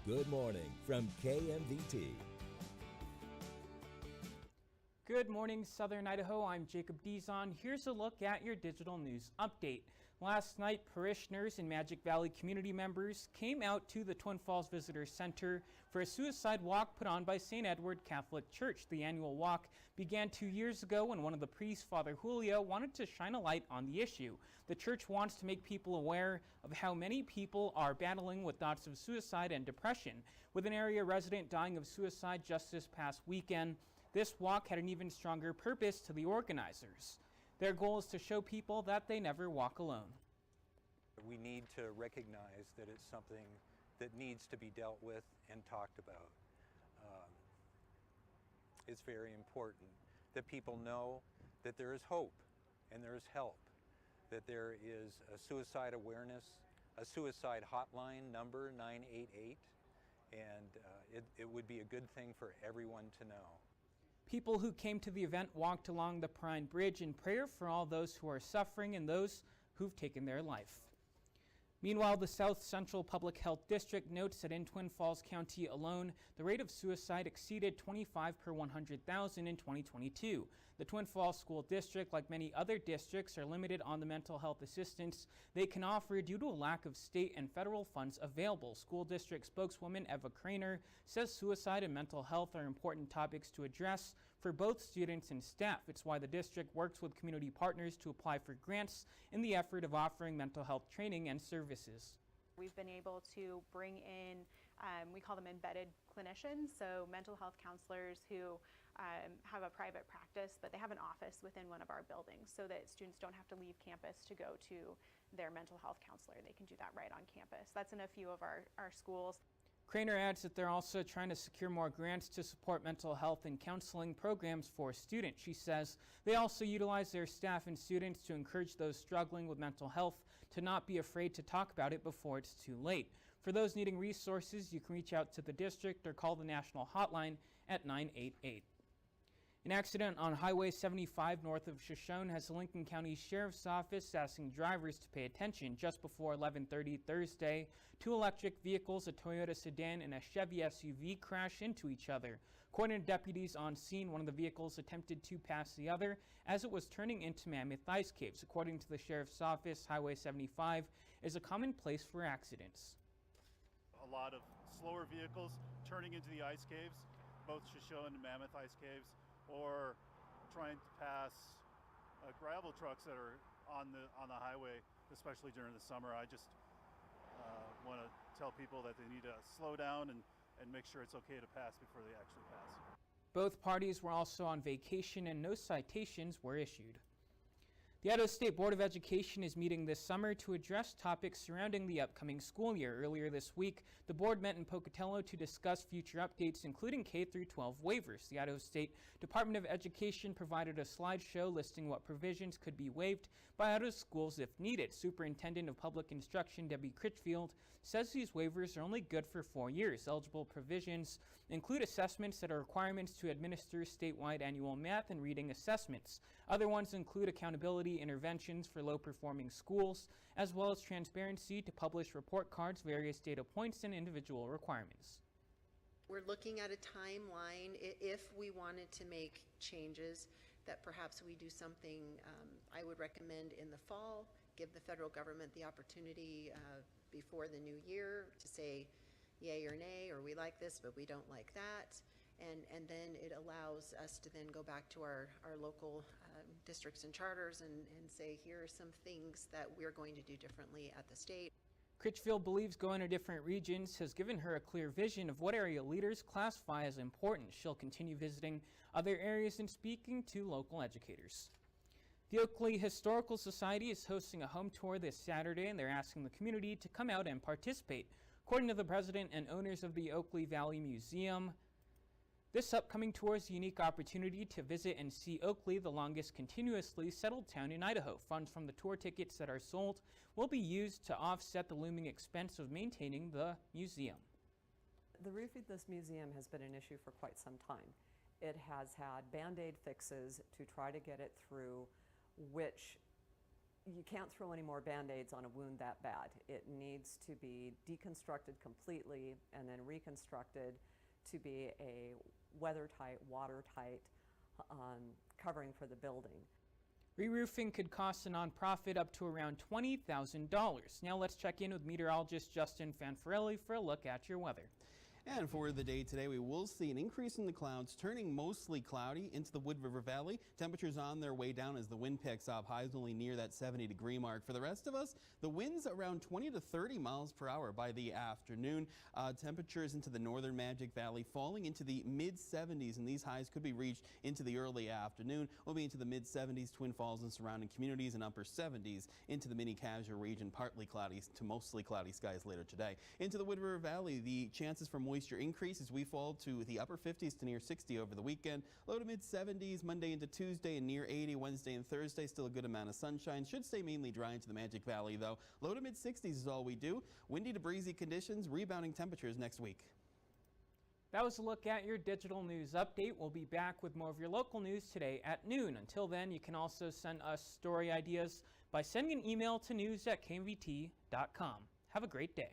Good morning from KMVT. Good morning, Southern Idaho. I'm Jacob Dizon. Here's a look at your digital news update. Last night, parishioners and Magic Valley community members came out to the Twin Falls Visitor Center for a suicide walk put on by St. Edward Catholic Church. The annual walk began 2 years ago when one of the priests, Father Julio, wanted to shine a light on the issue. The church wants to make people aware of how many people are battling with thoughts of suicide and depression. With an area resident dying of suicide just this past weekend, this walk had an even stronger purpose to the organizers. Their goal is to show people that they never walk alone. We need to recognize that it's something that needs to be dealt with and talked about. It's very important that people know that there is hope and there is help, that there is a suicide awareness, a suicide hotline number 988, and it would be a good thing for everyone to know. People who came to the event walked along the Pine Bridge in prayer for all those who are suffering and those who've taken their life. Meanwhile, the South Central Public Health District notes that in Twin Falls County alone, the rate of suicide exceeded 25 per 100,000 in 2022. The Twin Falls School District, like many other districts, are limited on the mental health assistance they can offer due to a lack of state and federal funds available. School District spokeswoman Eva Craner says suicide and mental health are important topics to address for both students and staff. It's why the district works with community partners to apply for grants in the effort of offering mental health training and services. We've been able to bring in, we call them embedded clinicians, so mental health counselors who have a private practice, but they have an office within one of our buildings so that students don't have to leave campus to go to their mental health counselor. They can do that right on campus. That's in a few of our schools. Craner adds that they're also trying to secure more grants to support mental health and counseling programs for students. She says they also utilize their staff and students to encourage those struggling with mental health to not be afraid to talk about it before it's too late. For those needing resources, you can reach out to the district or call the national hotline at 988. An accident on Highway 75 north of Shoshone has the Lincoln County Sheriff's Office asking drivers to pay attention. Just before 11:30 Thursday, two electric vehicles, a Toyota sedan and a Chevy SUV, crashed into each other. According to deputies on scene, one of the vehicles attempted to pass the other as it was turning into Mammoth Ice Caves. According to the Sheriff's Office, Highway 75 is a common place for accidents. A lot of slower vehicles turning into the ice caves, both Shoshone and Mammoth Ice Caves, or trying to pass gravel trucks that are on the highway, especially during the summer. I just want to tell people that they need to slow down and make sure it's okay to pass before they actually pass. Both parties were also on vacation and no citations were issued. The Idaho State Board of Education is meeting this summer to address topics surrounding the upcoming school year. Earlier this week, the board met in Pocatello to discuss future updates, including K-12 waivers. The Idaho State Department of Education provided a slideshow listing what provisions could be waived by Idaho schools if needed. Superintendent of Public Instruction Debbie Critchfield says these waivers are only good for 4 years. Eligible provisions include assessments that are requirements to administer statewide annual math and reading assessments. Other ones include accountability interventions for low-performing schools, as well as transparency to publish report cards, various data points, and individual requirements. We're looking at a timeline if we wanted to make changes that perhaps we do something, I would recommend in the fall, give the federal government the opportunity before the new year to say yay or nay, or we like this, but we don't like that. And then it allows us to then go back to our local districts and charters and say, here are some things that we're going to do differently at the state. Critchfield believes going to different regions has given her a clear vision of what area leaders classify as important. She'll continue visiting other areas and speaking to local educators. The Oakley Historical Society is hosting a home tour this Saturday, and they're asking the community to come out and participate. According to the president and owners of the Oakley Valley Museum, this upcoming tour is a unique opportunity to visit and see Oakley, the longest continuously settled town in Idaho. Funds from the tour tickets that are sold will be used to offset the looming expense of maintaining the museum. The roof of this museum has been an issue for quite some time. It has had Band-Aid fixes to try to get it through, which you can't throw any more Band-Aids on a wound that bad. It needs to be deconstructed completely and then reconstructed to be a weather-tight, watertight covering for the building. Re-roofing could cost a nonprofit up to around $20,000. Now let's check in with meteorologist Justin Fanfarelli for a look at your weather. And for the day today, we will see an increase in the clouds, turning mostly cloudy into the Wood River Valley. Temperatures on their way down as the wind picks up, highs only near that 70-degree mark. For the rest of us, the winds around 20 to 30 miles per hour by the afternoon. Temperatures into the northern Magic Valley falling into the mid-70s, and these highs could be reached into the early afternoon. We'll be into the mid-70s, Twin Falls and surrounding communities, and upper 70s into the mini-Cassia region, partly cloudy to mostly cloudy skies later today. Into the Wood River Valley, the chances for moisture increase as we fall to the upper 50s to near 60 over the weekend. Low to mid 70s Monday into Tuesday and near 80 Wednesday and Thursday. Still a good amount of sunshine. Should stay mainly dry into the Magic Valley though. Low to mid 60s is all we do. Windy to breezy conditions, rebounding temperatures next week. That was a look at your digital news update. We'll be back with more of your local news today at noon. Until then, you can also send us story ideas by sending an email to news@kmvt.com. Have a great day.